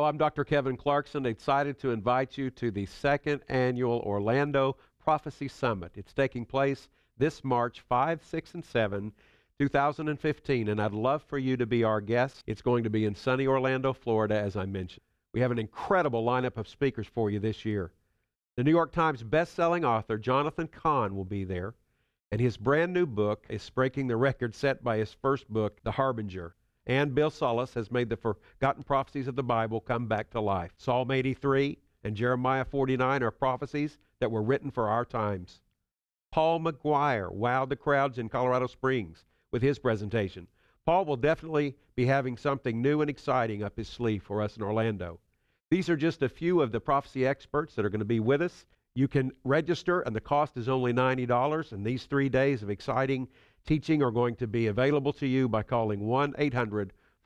I'm Dr. Kevin Clarkson, excited to invite you to the second annual Orlando Prophecy Summit. It's taking place this March 5, 6, and 7, 2015, and I'd love for you to be our guest. It's going to be in sunny Orlando, Florida, as I mentioned. We have an incredible lineup of speakers for you this year. The New York Times best-selling author Jonathan Cahn will be there, and his brand new book is breaking the record set by his first book, The Harbinger. And Bill Salus has made the forgotten prophecies of the Bible come back to life. Psalm 83 and Jeremiah 49 are prophecies that were written for our times. Paul McGuire wowed the crowds in Colorado Springs with his presentation. Paul will definitely be having something new and exciting up his sleeve for us in Orlando. These are just a few of the prophecy experts that are going to be with us. You can register, and the cost is only $90, and these 3 days of exciting teaching are going to be available to you by calling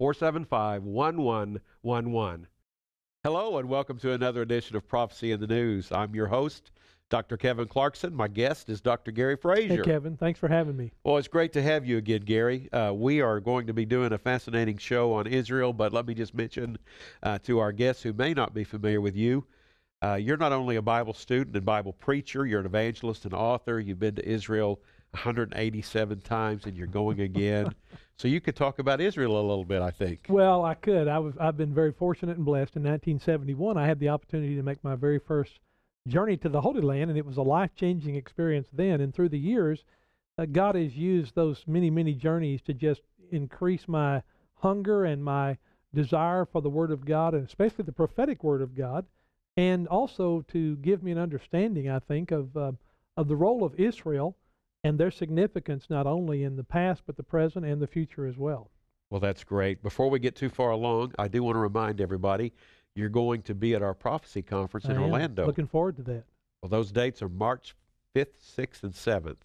1-800-475-1111. Hello, and welcome to another edition of Prophecy in the News. I'm your host, Dr. Kevin Clarkson. My guest is Dr. Gary Frazier. Hey, Kevin. Thanks for having me. Well, it's great to have you again, Gary. We are going to be doing a fascinating show on Israel, but let me just mention to our guests who may not be familiar with you, you're not only a Bible student and Bible preacher, you're an evangelist and author. You've been to Israel 187 times, and you're going again. So you could talk about Israel a little bit, I think. Well, I could. I've been very fortunate and blessed. In 1971, I had the opportunity to make my very first journey to the Holy Land, and it was a life-changing experience then. And through the years, God has used those many, many journeys to just increase my hunger and my desire for the Word of God, and especially the prophetic Word of God, and also to give me an understanding, I think, of the role of Israel and their significance not only in the past, but the present and the future as well. Well, that's great. Before we get too far along, I do want to remind everybody you're going to be at our prophecy conference in Orlando. Looking forward to that. Well, those dates are March 5th, 6th, and 7th,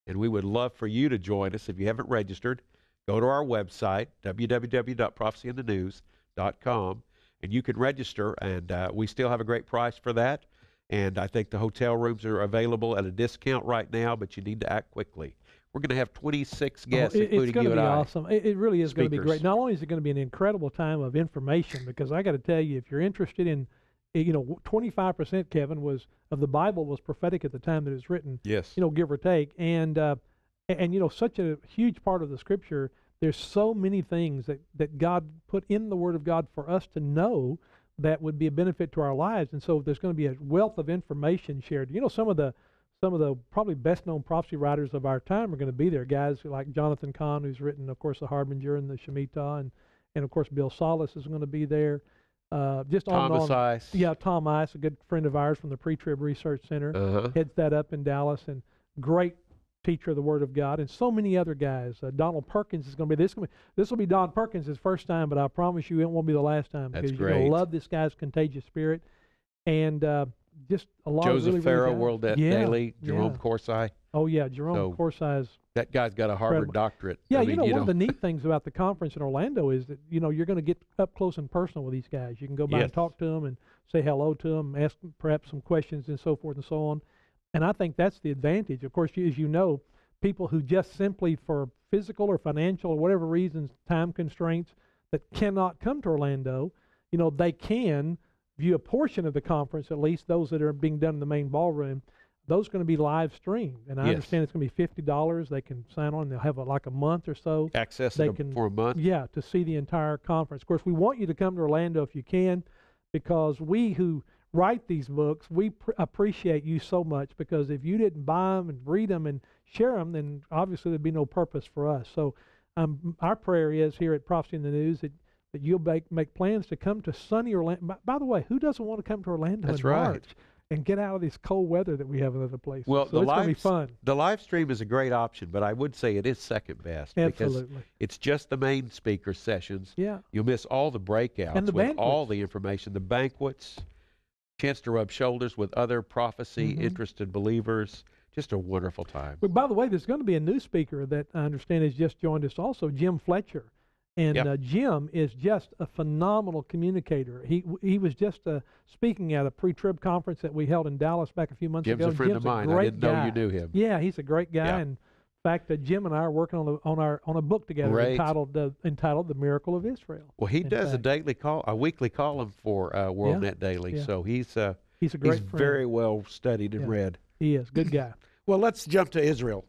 and we would love for you to join us. If you haven't registered, go to our website, www.prophecyinthenews.com, and you can register, and we still have a great price for that. And I think the hotel rooms are available at a discount right now, but you need to act quickly. We're going to have 26 guests, including you and I. It's going to be awesome. It really is going to be great. Speakers. Not only is it going to be an incredible time of information, because I got to tell you, if you're interested in, 25%, Kevin, of the Bible was prophetic at the time that it was written. Yes. Give or take, and such a huge part of the Scripture. There's so many things that God put in the Word of God for us to know that would be a benefit to our lives, and so there's going to be a wealth of information shared. Some of the probably best-known prophecy writers of our time are going to be there. Guys like Jonathan Cahn, who's written, of course, The Harbinger and the Shemitah, and of course Bill Salus is going to be there. Just Thomas Ice. Yeah, Tom Ice, a good friend of ours from the Pre-Trib Research Center, heads that up in Dallas, and great teacher of the Word of God, and so many other guys. Donald Perkins is going to be this will be Don Perkins' first time, but I promise you it won't be the last time, because you're going to love this guy's contagious spirit, and just a lot Joseph of really Farrell, good World Daily, Jerome Corsai. Oh yeah, Jerome Corsai's. That guy's got a Harvard doctorate. Yeah, one of the neat things about the conference in Orlando is that you're going to get up close and personal with these guys. You can go by and talk to them and say hello to them, ask them perhaps some questions and so forth and so on. And I think that's the advantage. Of course, as you know, people who just simply for physical or financial or whatever reasons, time constraints, that cannot come to Orlando, they can view a portion of the conference, at least those that are being done in the main ballroom. Those are going to be live streamed, and I understand it's going to be $50. They can sign on. They'll have like a month or so. Access for a month. Yeah, to see the entire conference. Of course, we want you to come to Orlando if you can, because we who write these books, we appreciate you so much, because if you didn't buy them and read them and share them, then obviously there'd be no purpose for us. So our prayer is here at Prophecy in the News that you'll make plans to come to sunny Orlando. By the way, who doesn't want to come to Orlando in March and get out of this cold weather that we have in other places? Well, so it's going to be fun. The live stream is a great option, but I would say it is second best. Absolutely. Because it's just the main speaker sessions. Yeah. You'll miss all the breakouts and the with banquets. all the information, the banquets, chance to rub shoulders with other prophecy-interested believers. Just a wonderful time. But by the way, there's going to be a new speaker that I understand has just joined us also, Jim Fletcher. And Jim is just a phenomenal communicator. He was just speaking at a pre-trib conference that we held in Dallas back a few months ago. Jim's a friend of mine. I didn't know you knew him. Yeah, he's a great guy and fact, Jim and I are working on a book together Great. entitled "The Miracle of Israel." Well, he does fact. a weekly column for WorldNet Daily, Yeah. so he's a great friend. very well studied and Yeah. read. He is good guy. Well, let's jump to Israel.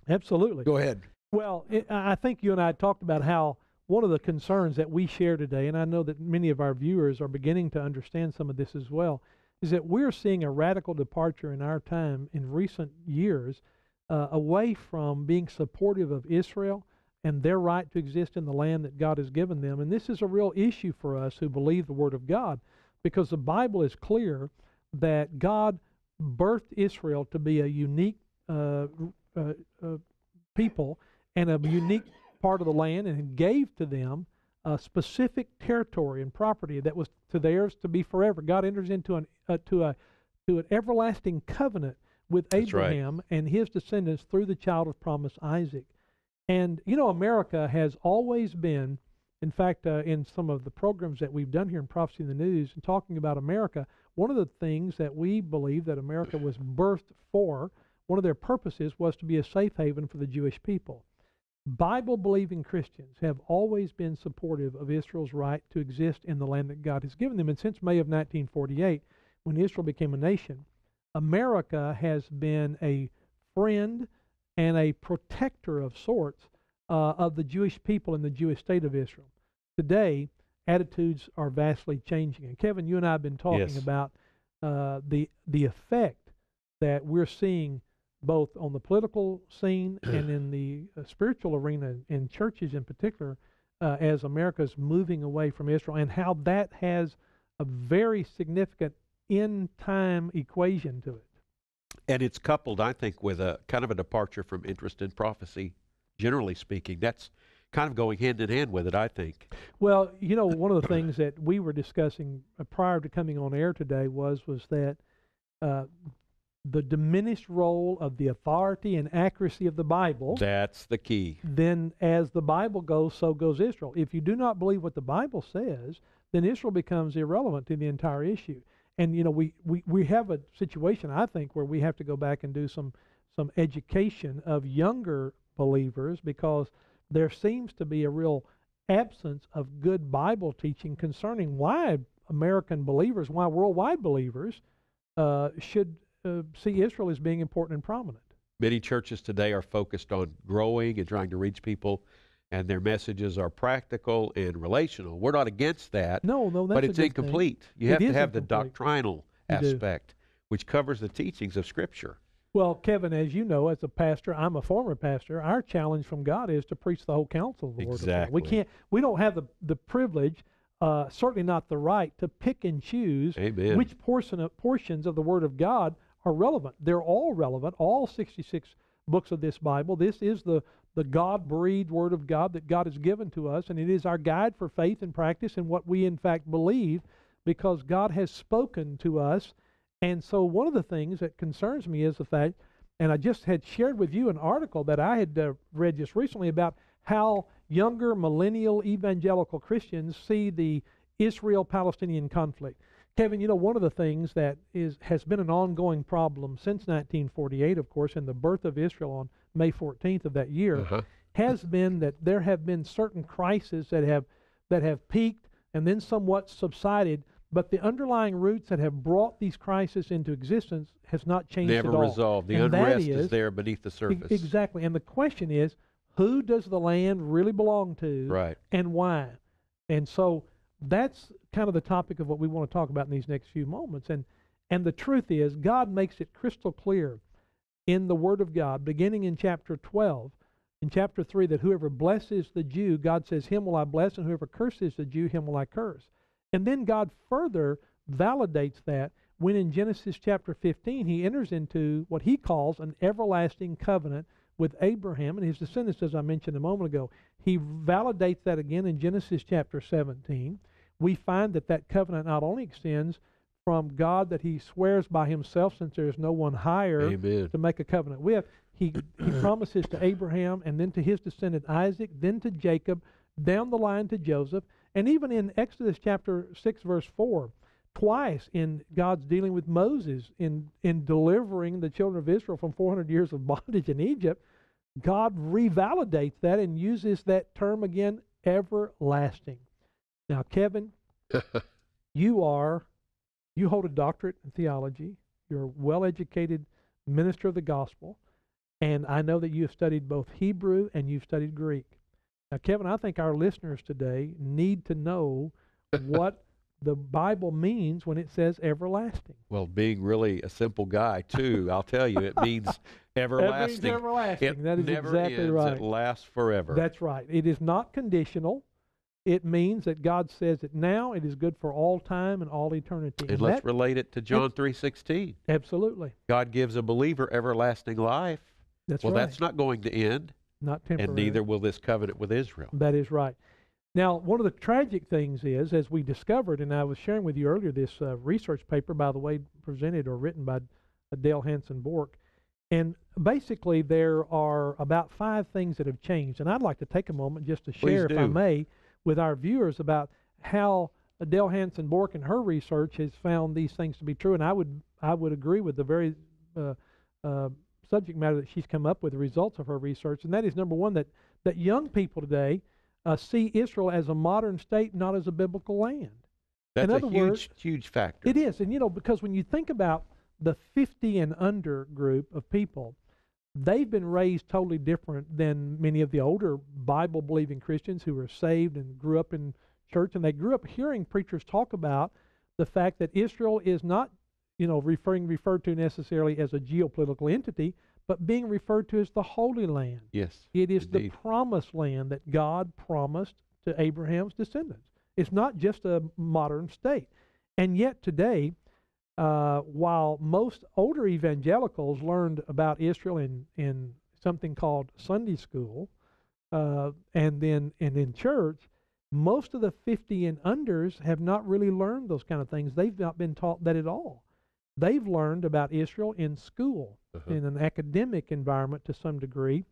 Absolutely. Go ahead. Well, I think you and I talked about how one of the concerns that we share today, and I know that many of our viewers are beginning to understand some of this as well, is that we're seeing a radical departure in our time in recent years away from being supportive of Israel and their right to exist in the land that God has given them. And this is a real issue for us who believe the Word of God, because the Bible is clear that God birthed Israel to be a unique people and a unique part of the land, and gave to them a specific territory and property that was to theirs to be forever. God enters into an everlasting covenant with Abraham and his descendants through the child of promise, Isaac. And you know, America has always been, in fact, in some of the programs that we've done here in Prophecy in the News and talking about America, one of the things that we believe that America was birthed for, one of their purposes was to be a safe haven for the Jewish people. Bible-believing Christians have always been supportive of Israel's right to exist in the land that God has given them. And since May of 1948, when Israel became a nation, America has been a friend and a protector of sorts of the Jewish people and the Jewish state of Israel. Today, attitudes are vastly changing. And Kevin, you and I have been talking about the effect that we're seeing both on the political scene and in the spiritual arena, in churches in particular, as America's moving away from Israel, and how that has a very significant end-time equation to it. And it's coupled, I think, with a kind of a departure from interest in prophecy, generally speaking. That's kind of going hand in hand with it, I think. Well, you know, one of the things that we were discussing prior to coming on air today was that the diminished role of the authority and accuracy of the Bible. That's the key. Then as the Bible goes, so goes Israel. If you do not believe what the Bible says, then Israel becomes irrelevant to the entire issue. And, you know, we have a situation, I think, where we have to go back and do some education of younger believers, because there seems to be a real absence of good Bible teaching concerning why American believers, why worldwide believers should see Israel as being important and prominent. Many churches today are focused on growing and trying to reach people, and their messages are practical and relational. We're not against that. No, that's but it's incomplete. You have to have the doctrinal aspect, which covers the teachings of Scripture. Well, Kevin, as you know, as a pastor, I'm a former pastor, our challenge from God is to preach the whole counsel of the Word of God. We don't have the privilege, certainly not the right, to pick and choose which portions of the Word of God are relevant. They're all relevant, all 66 books of this Bible. This is the God-breathed Word of God that God has given to us, and it is our guide for faith and practice and what we in fact believe, because God has spoken to us. And so one of the things that concerns me is the fact, and I just had shared with you an article that I had read just recently about how younger millennial evangelical Christians see the Israel-Palestinian conflict. Kevin, you know, one of the things that has been an ongoing problem since 1948, of course, and the birth of Israel on May 14th of that year, has been that there have been certain crises that have peaked and then somewhat subsided, but the underlying roots that have brought these crises into existence has not changed at all. Never resolved. The unrest is there beneath the surface. Exactly. And the question is, who does the land really belong to, right, and why? And so that's kind of the topic of what we want to talk about in these next few moments. And the truth is, God makes it crystal clear in the Word of God, beginning in chapter 12, in chapter 3, that whoever blesses the Jew, God says, him will I bless, and whoever curses the Jew, him will I curse. And then God further validates that when in Genesis chapter 15, he enters into what he calls an everlasting covenant with Abraham and his descendants, as I mentioned a moment ago. He validates that again in Genesis chapter 17. We find that covenant not only extends from God that he swears by himself, since there is no one higher to make a covenant with. He promises to Abraham, and then to his descendant Isaac, then to Jacob, down the line to Joseph. And even in Exodus chapter 6, verse 4, twice in God's dealing with Moses in delivering the children of Israel from 400 years of bondage in Egypt, God revalidates that and uses that term again, everlasting. Now, Kevin, you hold a doctorate in theology. You're a well-educated minister of the gospel. And I know that you have studied both Hebrew and you've studied Greek. Now, Kevin, I think our listeners today need to know what the Bible means when it says everlasting. Well, being really a simple guy, too, I'll tell you, it means everlasting. It means everlasting. It that is never exactly ends. right. It lasts forever. That's right. It is not conditional. It means that God says it now. It is good for all time and all eternity. And let's relate it to John 3:16. Absolutely. God gives a believer everlasting life. That's well, right. that's not going to end. Not temporary. And neither will this covenant with Israel. That is right. Now, one of the tragic things is, as we discovered, and I was sharing with you earlier, this research paper, by the way, presented or written by Dale Hansen Bork, and basically there are about 5 things that have changed. And I'd like to take a moment just to share, if I may, with our viewers about how Dale Hansen Bork and her research has found these things to be true. And I would agree with the very subject matter that she's come up with, the results of her research. And that is, number one, that young people today see Israel as a modern state, not as a biblical land. That's a huge factor. It is. And, because when you think about the 50 and under group of people, they've been raised totally different than many of the older Bible-believing Christians who were saved and grew up in church. And they grew up hearing preachers talk about the fact that Israel is not, referred to necessarily as a geopolitical entity, but being referred to as the Holy Land. Yes, it is indeed. The promised land that God promised to Abraham's descendants. It's not just a modern state. And yet today, while most older evangelicals learned about Israel in something called Sunday school, and in church, most of the 50 and unders have not really learned those kind of things. They've not been taught that at all. They've learned about Israel in school, in an academic environment to some degree,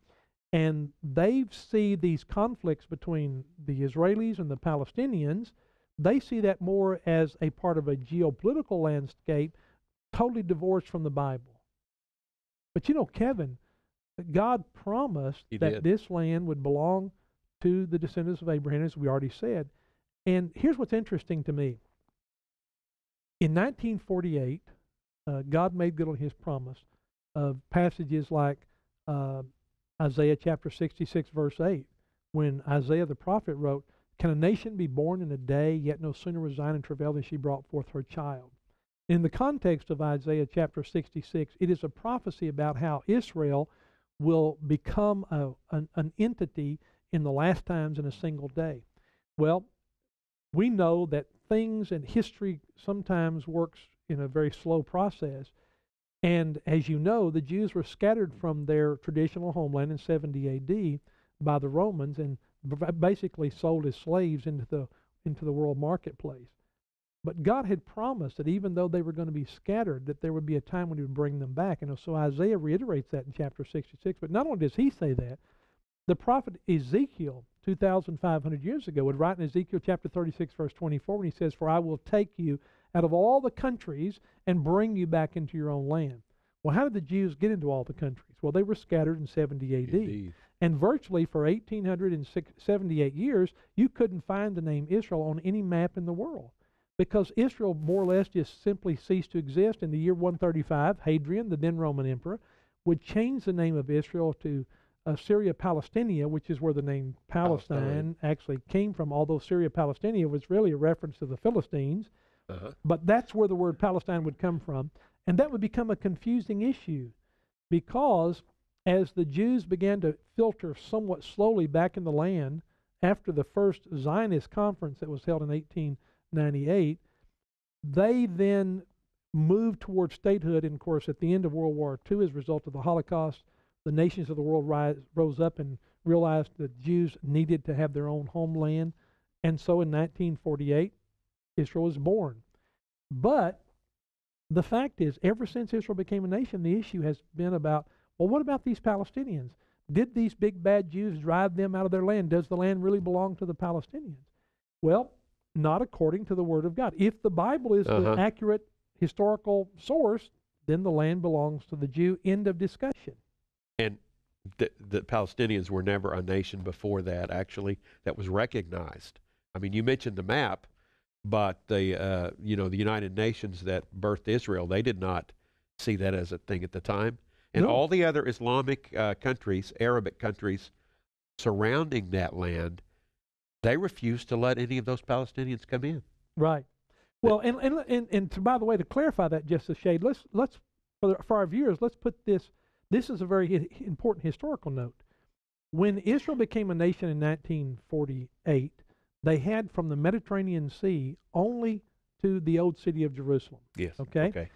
and they see these conflicts between the Israelis and the Palestinians. They see that more as a part of a geopolitical landscape, totally divorced from the Bible. But Kevin, God promised that this land would belong to the descendants of Abraham, as we already said. And here's what's interesting to me. In 1948, God made good on his promise of passages like Isaiah chapter 66, verse 8, when Isaiah the prophet wrote, "Can a nation be born in a day, yet no sooner was Zion in travail than she brought forth her child?" In the context of Isaiah chapter 66, it is a prophecy about how Israel will become an entity in the last times in a single day. Well, we know that things and history sometimes works in a very slow process. And as you know, the Jews were scattered from their traditional homeland in 70 AD by the Romans and basically sold as slaves into the world marketplace. But God had promised that even though they were going to be scattered, that there would be a time when he would bring them back. And so Isaiah reiterates that in chapter 66. But not only does he say that, the prophet Ezekiel, 2,500 years ago, would write in Ezekiel chapter 36, verse 24, when he says, "For I will take you out of all the countries and bring you back into your own land." Well, how did the Jews get into all the countries? Well, they were scattered in 70 AD. Indeed. And virtually for 1,878 years, you couldn't find the name Israel on any map in the world, because Israel more or less just simply ceased to exist. In the year 135, Hadrian, the then Roman emperor, would change the name of Israel to Syria Palestinia, which is where the name Palestine actually came from, although Syria Palestinia was really a reference to the Philistines. But that's where the word Palestine would come from. And that would become a confusing issue, because as the Jews began to filter somewhat slowly back in the land after the first Zionist conference that was held in 1898, they then moved towards statehood. And of course, at the end of World War II, as a result of the Holocaust, the nations of the world rose up and realized that Jews needed to have their own homeland. And so in 1948, Israel was born. But the fact is, ever since Israel became a nation, the issue has been about, well, what about these Palestinians? Did these big bad Jews drive them out of their land? Does the land really belong to the Palestinians? Well, not according to the Word of God. If the Bible is the accurate historical source, then the land belongs to the Jew. End of discussion. And the Palestinians were never a nation before that, actually, that was recognized. I mean, you mentioned the map, but the United Nations that birthed Israel, they did not see that as a thing at the time. And No. all the other Islamic countries, Arabic countries surrounding that land, they refused to let any of those Palestinians come in. Right. Well, and by the way, to clarify that just a shade, let's for our viewers, let's put this. This is a very important historical note. When Israel became a nation in 1948, they had from the Mediterranean Sea only to the old city of Jerusalem. Yes. Okay.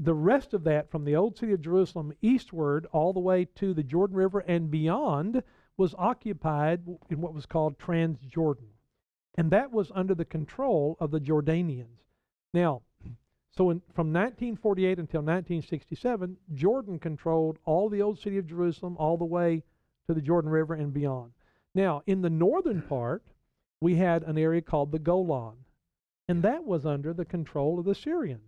The rest of that, from the old city of Jerusalem eastward all the way to the Jordan River and beyond, was occupied in what was called Transjordan. And that was under the control of the Jordanians. Now, from 1948 until 1967, Jordan controlled all the old city of Jerusalem all the way to the Jordan River and beyond. Now, in the northern part, we had an area called the Golan, and that was under the control of the Syrians.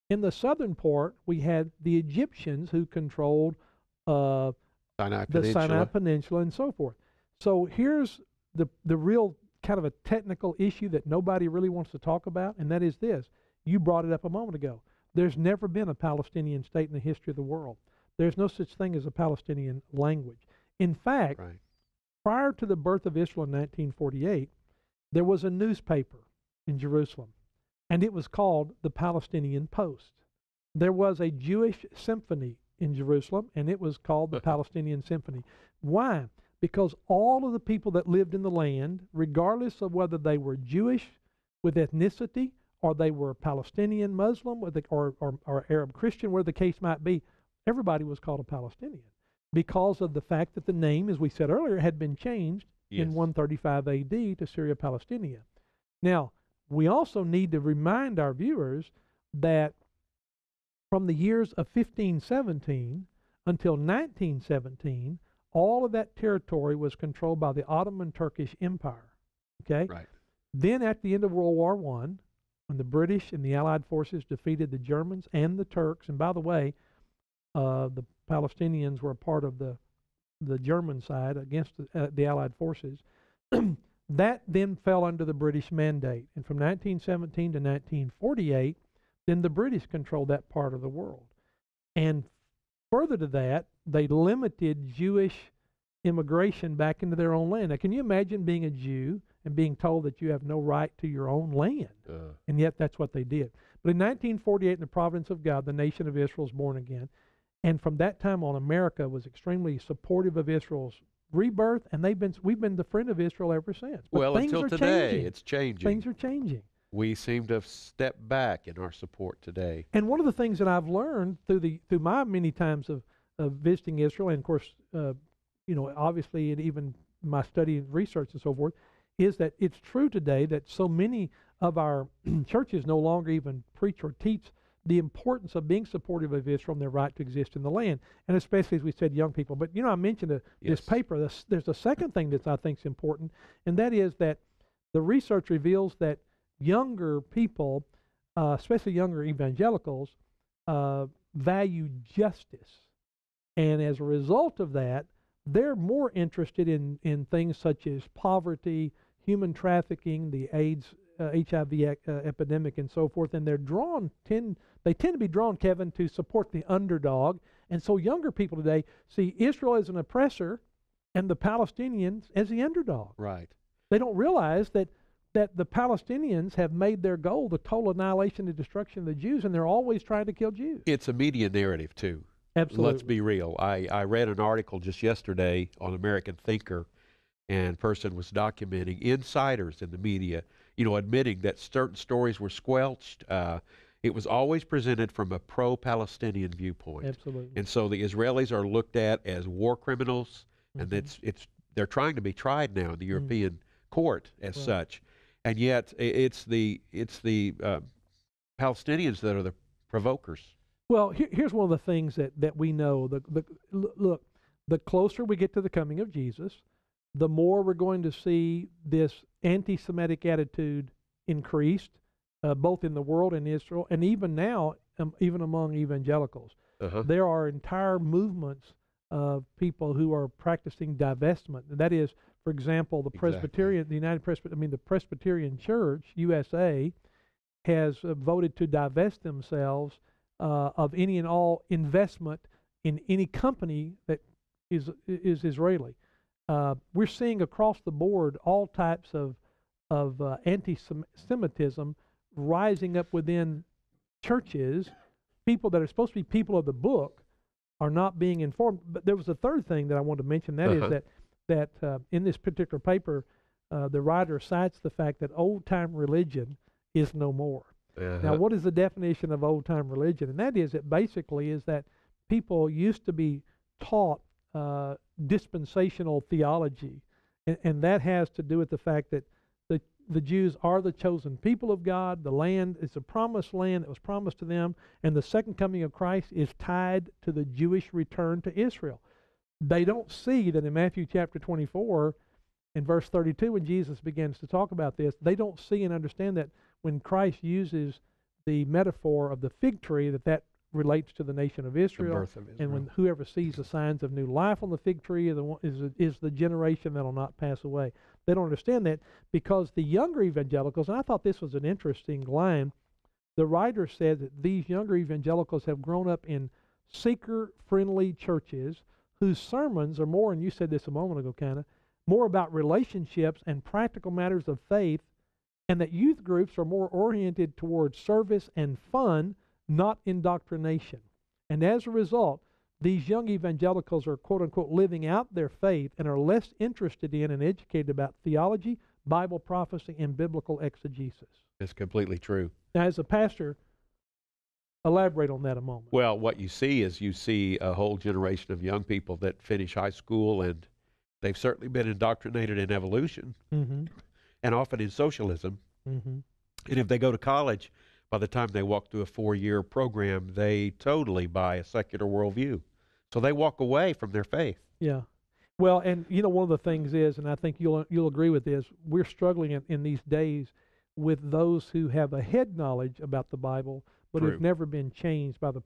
In the southern part, we had the Egyptians who controlled the Sinai Peninsula and so forth. So here's the real kind of a technical issue that nobody really wants to talk about, and that is this. You brought it up a moment ago. There's never been a Palestinian state in the history of the world. There's no such thing as a Palestinian language. In fact, prior to the birth of Israel in 1948, there was a newspaper in Jerusalem, and it was called the Palestinian Post. There was a Jewish symphony in Jerusalem, and it was called the Palestinian Symphony. Why? Because all of the people that lived in the land, regardless of whether they were Jewish with ethnicity, or they were Palestinian Muslim, or Arab Christian, where the case might be, everybody was called a Palestinian because of the fact that the name, as we said earlier, had been changed in 135 AD to Syria Palestinia. Now, we also need to remind our viewers that from the years of 1517 until 1917, all of that territory was controlled by the Ottoman Turkish Empire. Okay? Right. Then at the end of World War I, when the British and the Allied forces defeated the Germans and the Turks, and by the way, the Palestinians were a part of the German side against the Allied forces, that then fell under the British mandate. And from 1917 to 1948, then the British controlled that part of the world. And further to that, they limited Jewish immigration back into their own land. Now, can you imagine being a Jew and being told that you have no right to your own land? And yet that's what they did. But in 1948, in the providence of God, the nation of Israel was born again. And from that time on, America was extremely supportive of Israel's rebirth, and we've been the friend of Israel ever since. But well, until today, it's changing. Things are changing. We seem to have stepped back in our support today. And one of the things that I've learned through my many times of visiting Israel, and of course, obviously, and even my study and research and so forth, is that it's true today that so many of our churches no longer even preach or teach the importance of being supportive of Israel and their right to exist in the land, and especially, as we said, young people. But, I mentioned this paper. There's a second thing that I think is important, and that is that the research reveals that younger people, especially younger evangelicals, value justice. And as a result of that, they're more interested in things such as poverty, human trafficking, the AIDS, HIV epidemic, and so forth. And they tend to be drawn, Kevin, to support the underdog. And so younger people today see Israel as an oppressor and the Palestinians as the underdog. Right. They don't realize that the Palestinians have made their goal the total annihilation and destruction of the Jews, and they're always trying to kill Jews. It's a media narrative, too. Absolutely. Let's be real. I read an article just yesterday on American Thinker, and a person was documenting insiders in the media, admitting that certain stories were squelched. It was always presented from a pro-Palestinian viewpoint. Absolutely. And so the Israelis are looked at as war criminals, and they're trying to be tried now in the European court as such. And yet it's the Palestinians that are the provokers. Well, here's one of the things that we know. Look, the closer we get to the coming of Jesus, the more we're going to see this anti-Semitic attitude increased, both in the world and Israel, and even now, even among evangelicals. There are entire movements of people who are practicing divestment. And that is, for example, the Presbyterian, the Presbyterian Church USA has voted to divest themselves of any and all investment in any company that is Israeli. We're seeing across the board all types of anti-Semitism rising up within churches. People that are supposed to be people of the book are not being informed. But there was a third thing that I wanted to mention. That is that in this particular paper, the writer cites the fact that old-time religion is no more. Now, what is the definition of old-time religion? And that is, it basically is that people used to be taught dispensational theology, and that has to do with the fact that the Jews are the chosen people of God. The land is a promised land that was promised to them, and the second coming of Christ is tied to the Jewish return to Israel. They don't see that in Matthew chapter 24 and verse 32, when Jesus begins to talk about this, they don't see and understand that when Christ uses the metaphor of the fig tree, that relates to the nation of Israel. The birth of Israel. And when whoever sees the signs of new life on the fig tree is the generation that will not pass away. They don't understand that, because the younger evangelicals, and I thought this was an interesting line, the writer said that these younger evangelicals have grown up in seeker-friendly churches whose sermons are more, and you said this a moment ago, kind of, more about relationships and practical matters of faith, and that youth groups are more oriented towards service and fun, not indoctrination. And as a result, these young evangelicals are, quote-unquote, living out their faith and are less interested in and educated about theology, Bible prophecy, and biblical exegesis. It's completely true. Now, as a pastor, elaborate on that a moment. Well, what you see is a whole generation of young people that finish high school, and they've certainly been indoctrinated in evolution, and often in socialism. And if they go to college, by the time they walk through a 4-year program, they totally buy a secular worldview. So they walk away from their faith. Yeah. Well, and you know, one of the things is, and I think you'll agree with this, we're struggling in these days with those who have a head knowledge about the Bible, but have never been changed by the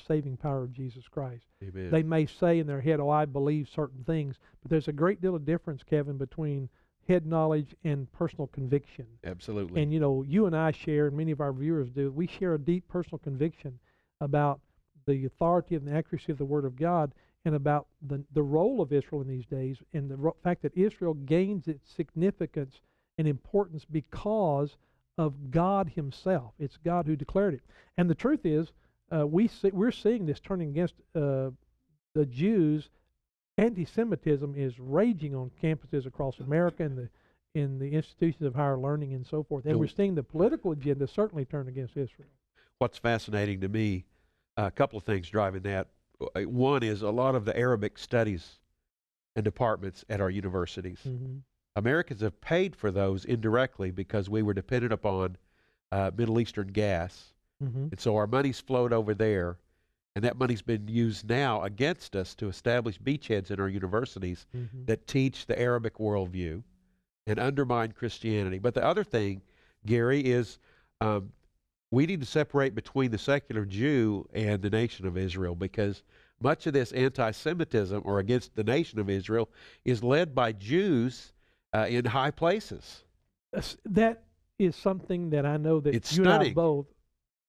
saving power of Jesus Christ. Amen. They may say in their head, oh, I believe certain things, but there's a great deal of difference, Kevin, between head knowledge and personal conviction. Absolutely. And you know, you and I share, and many of our viewers do, we share a deep personal conviction about the authority and the accuracy of the Word of God, and about the role of Israel in these days, and the fact that Israel gains its significance and importance because of God Himself. It's God who declared it. And the truth is, we're seeing this turning against the Jews. Anti-Semitism is raging on campuses across America and in the institutions of higher learning and so forth. And we're seeing the political agenda certainly turn against Israel. What's fascinating to me, a couple of things driving that. One is a lot of the Arabic studies and departments at our universities. Americans have paid for those indirectly because we were dependent upon Middle Eastern gas. And so our money's flowed over there. And that money's been used now against us to establish beachheads in our universities that teach the Arabic worldview and undermine Christianity. But the other thing, Gary, is we need to separate between the secular Jew and the nation of Israel, because much of this anti-Semitism or against the nation of Israel is led by Jews in high places. That is something that I know that it's you stunning. and I both,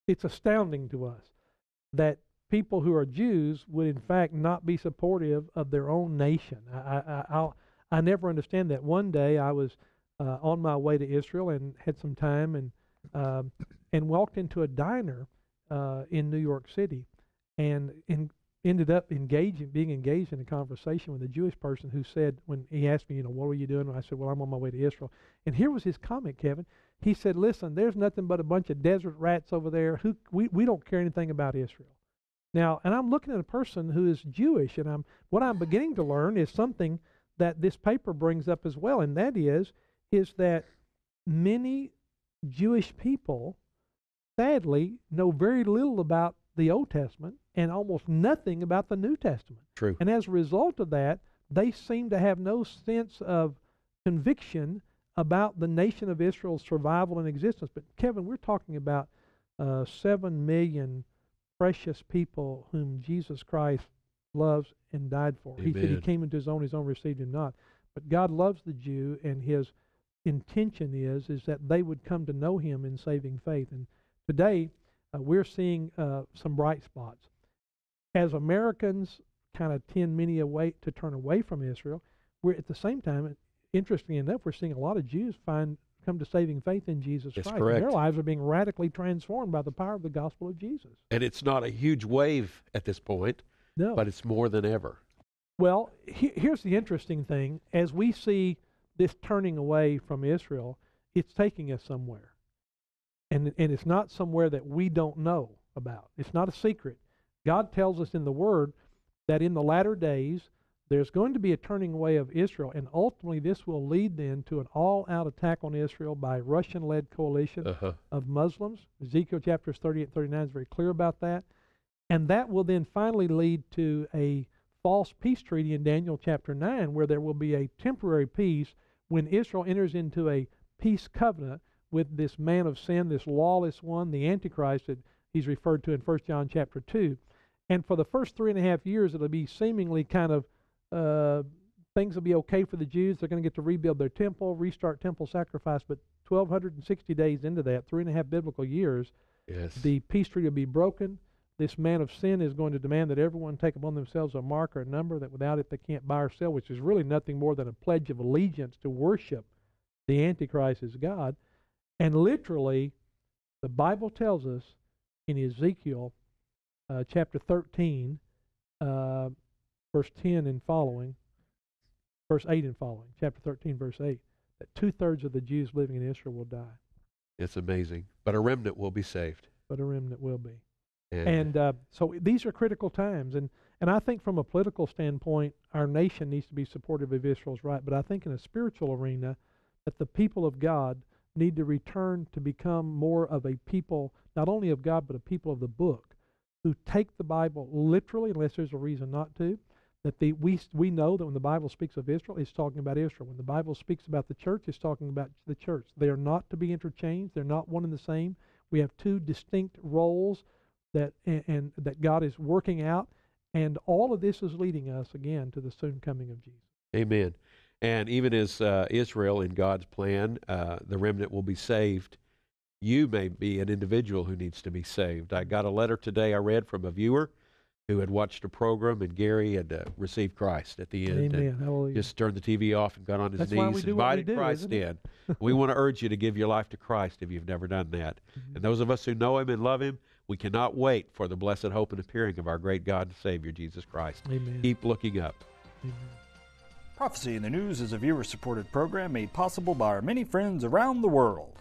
it's astounding to us that people who are Jews would in fact not be supportive of their own nation. I never understand that. One day I was on my way to Israel and had some time and walked into a diner in New York City and ended up being engaged in a conversation with a Jewish person who said, when he asked me, you know, what were you doing? And I said, well, I'm on my way to Israel. And here was his comment, Kevin. He said, listen, there's nothing but a bunch of desert rats over there. We don't care anything about Israel. Now, and I'm looking at a person who is Jewish, and what I'm beginning to learn is something that this paper brings up as well, and that is that many Jewish people, sadly, know very little about the Old Testament and almost nothing about the New Testament. True. And as a result of that, they seem to have no sense of conviction about the nation of Israel's survival and existence. But Kevin, we're talking about 7 million precious people whom Jesus Christ loves and died for. Amen. He said he came into his own received him not. But God loves the Jew, and his intention is that they would come to know him in saving faith. And today, we're seeing some bright spots. As Americans kind of tend many to turn away from Israel, we're at the same time, interestingly enough, we're seeing a lot of Jews come to saving faith in Jesus Christ. Correct. And their lives are being radically transformed by the power of the gospel of Jesus. And it's not a huge wave at this point, No. but it's more than ever. Well, here's the interesting thing. As we see this turning away from Israel, it's taking us somewhere. And it's not somewhere that we don't know about. It's not a secret. God tells us in the Word that in the latter days, there's going to be a turning away of Israel, and ultimately this will lead then to an all-out attack on Israel by a Russian-led coalition of Muslims. Ezekiel chapters 30 and 39 is very clear about that. And that will then finally lead to a false peace treaty in Daniel chapter 9, where there will be a temporary peace when Israel enters into a peace covenant with this man of sin, this lawless one, the Antichrist that he's referred to in 1 John chapter 2. And for the first 3.5 years, it'll be seemingly kind of things will be okay for the Jews. They're going to get to rebuild their temple, restart temple sacrifice. But 1,260 days into that, 3.5 biblical years, the peace treaty will be broken. This man of sin is going to demand that everyone take upon themselves a mark or a number, that without it they can't buy or sell, which is really nothing more than a pledge of allegiance to worship the Antichrist as God. And literally, the Bible tells us in Ezekiel chapter 13, verse 10 and following, verse 8 and following, chapter 13, verse 8, that 2/3 of the Jews living in Israel will die. It's amazing. But a remnant will be saved. But a remnant will be. And so these are critical times. And I think from a political standpoint, our nation needs to be supportive of Israel's right. But I think in a spiritual arena, that the people of God need to return to become more of a people, not only of God, but a people of the book, who take the Bible literally, unless there's a reason not to. That we know that when the Bible speaks of Israel, it's talking about Israel. When the Bible speaks about the church, it's talking about the church. They are not to be interchanged. They're not one and the same. We have two distinct roles that God is working out, and all of this is leading us again to the soon coming of Jesus. Amen. And even as Israel in God's plan, the remnant will be saved. You may be an individual who needs to be saved. I got a letter today I read from a viewer who had watched a program, and Gary had received Christ at the end. Amen. Hallelujah. Just turned the TV off and got on his That's why we knees, do what we invited do, Christ isn't it? in. We want to urge you to give your life to Christ if you've never done that. Mm-hmm. And those of us who know Him and love Him, we cannot wait for the blessed hope and appearing of our great God and Savior, Jesus Christ. Amen. Keep looking up. Amen. Prophecy in the News is a viewer-supported program made possible by our many friends around the world.